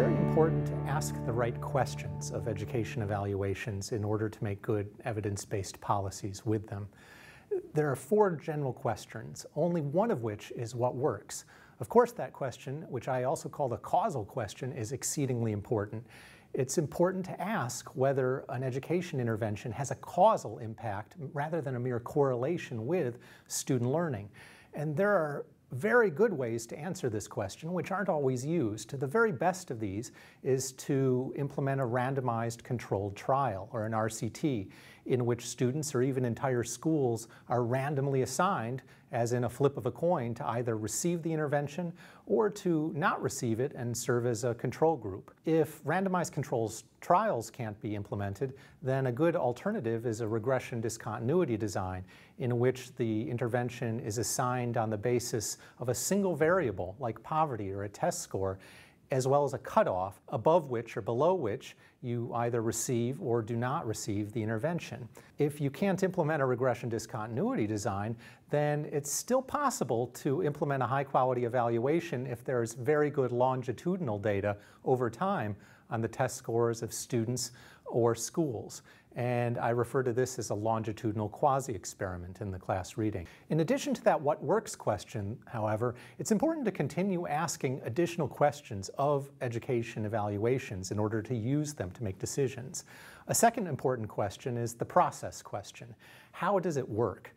very important to ask the right questions of education evaluations in order to make good evidence-based policies with them. There are 4 general questions, only one of which is what works. Of course, that question, which I also call the causal question, is exceedingly important. It's important to ask whether an education intervention has a causal impact rather than a mere correlation with student learning. And there are very good ways to answer this question, which aren't always used. The very best of these is to implement a randomized controlled trial, or an RCT, in which students or even entire schools are randomly assigned, as in a flip of a coin, to either receive the intervention or to not receive it and serve as a control group. If randomized controls trials can't be implemented, then a good alternative is a regression discontinuity design in which the intervention is assigned on the basis of a single variable like poverty or a test score, as well as a cutoff above which or below which you either receive or do not receive the intervention. If you can't implement a regression discontinuity design, then it's still possible to implement a high-quality evaluation if there's very good longitudinal data over time on the test scores of students or schools. And I refer to this as a longitudinal quasi-experiment in the class reading. In addition to that what works question, however, it's important to continue asking additional questions of education evaluations in order to use them to make decisions. A second important question is the process question. How does it work?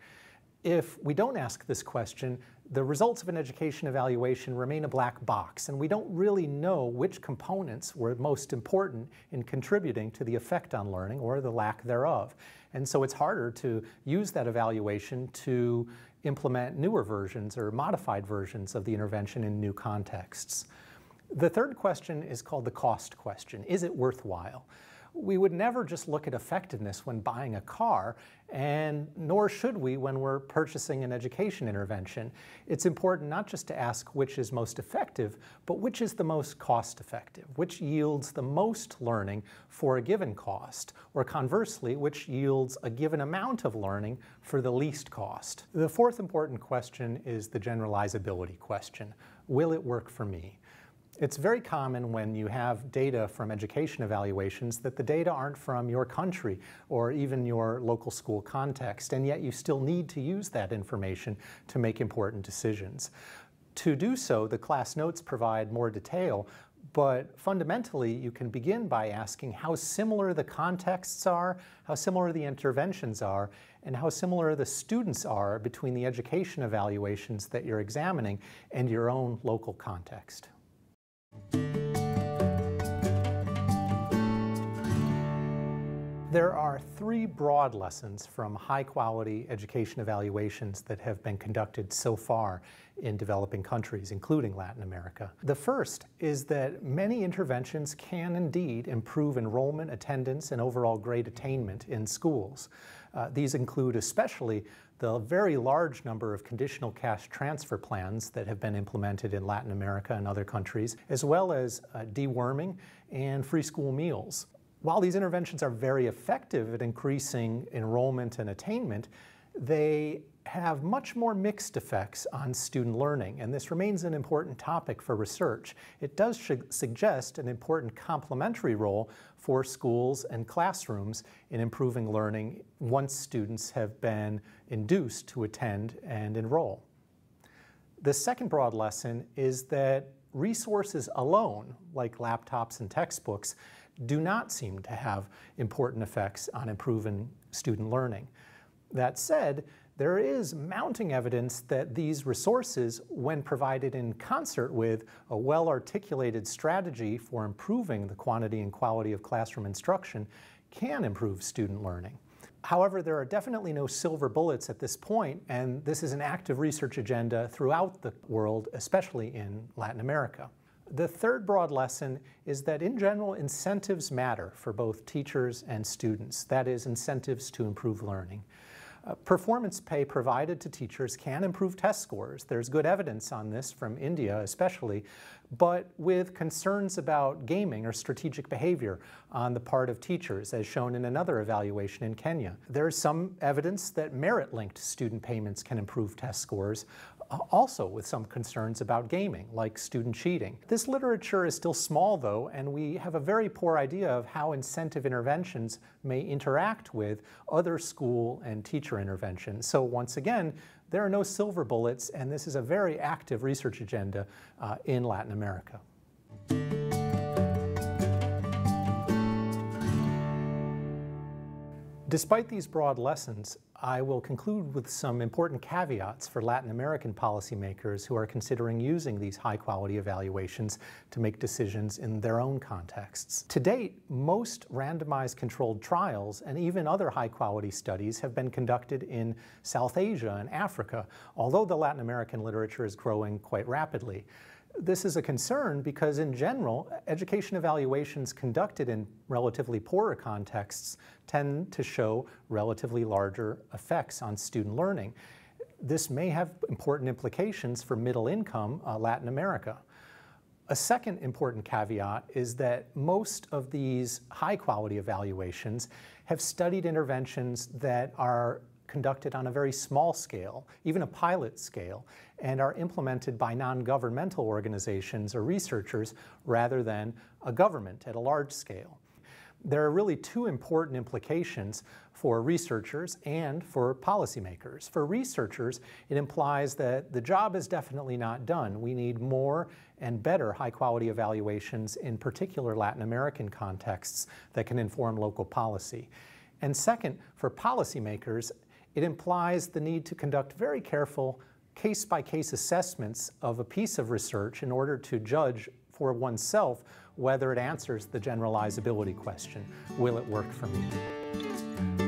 If we don't ask this question, the results of an education evaluation remain a black box, and we don't really know which components were most important in contributing to the effect on learning or the lack thereof. And so it's harder to use that evaluation to implement newer versions or modified versions of the intervention in new contexts. The third question is called the cost question. Is it worthwhile? We would never just look at effectiveness when buying a car, and nor should we when we're purchasing an education intervention. It's important not just to ask which is most effective, but which is the most cost-effective, which yields the most learning for a given cost, or conversely, which yields a given amount of learning for the least cost. The fourth important question is the generalizability question. Will it work for me? It's very common when you have data from education evaluations that the data aren't from your country or even your local school context, and yet you still need to use that information to make important decisions. To do so, the class notes provide more detail, but fundamentally you can begin by asking how similar the contexts are, how similar the interventions are, and how similar the students are between the education evaluations that you're examining and your own local context. There are 3 broad lessons from high-quality education evaluations that have been conducted so far in developing countries, including Latin America. The first is that many interventions can indeed improve enrollment, attendance, and overall grade attainment in schools. These include especially the very large number of conditional cash transfer plans that have been implemented in Latin America and other countries, as well as deworming and free school meals. While these interventions are very effective at increasing enrollment and attainment, they have much more mixed effects on student learning, and this remains an important topic for research. It does suggest an important complementary role for schools and classrooms in improving learning once students have been induced to attend and enroll. The second broad lesson is that resources alone, like laptops and textbooks, do not seem to have important effects on improving student learning. That said, there is mounting evidence that these resources, when provided in concert with a well-articulated strategy for improving the quantity and quality of classroom instruction, can improve student learning. However, there are definitely no silver bullets at this point, and this is an active research agenda throughout the world, especially in Latin America. The third broad lesson is that in general, incentives matter for both teachers and students. That is, incentives to improve learning. Performance pay provided to teachers can improve test scores. There's good evidence on this from India especially, but with concerns about gaming or strategic behavior on the part of teachers, as shown in another evaluation in Kenya. There is some evidence that merit-linked student payments can improve test scores, also with some concerns about gaming, like student cheating. This literature is still small, though, and we have a very poor idea of how incentive interventions may interact with other school and teacher interventions. So once again, there are no silver bullets, and this is a very active research agenda in Latin America. Despite these broad lessons, I will conclude with some important caveats for Latin American policymakers who are considering using these high-quality evaluations to make decisions in their own contexts. To date, most randomized controlled trials and even other high-quality studies have been conducted in South Asia and Africa, although the Latin American literature is growing quite rapidly. This is a concern because, in general, education evaluations conducted in relatively poorer contexts tend to show relatively larger effects on student learning. This may have important implications for middle-income Latin America. A second important caveat is that most of these high-quality evaluations have studied interventions that are conducted on a very small scale, even a pilot scale, and are implemented by non-governmental organizations or researchers rather than a government at a large scale. There are really two important implications for researchers and for policymakers. For researchers, it implies that the job is definitely not done. We need more and better high-quality evaluations, in particular Latin American contexts, that can inform local policy. And second, for policymakers, it implies the need to conduct very careful case-by-case assessments of a piece of research in order to judge for oneself whether it answers the generalizability question. Will it work for me?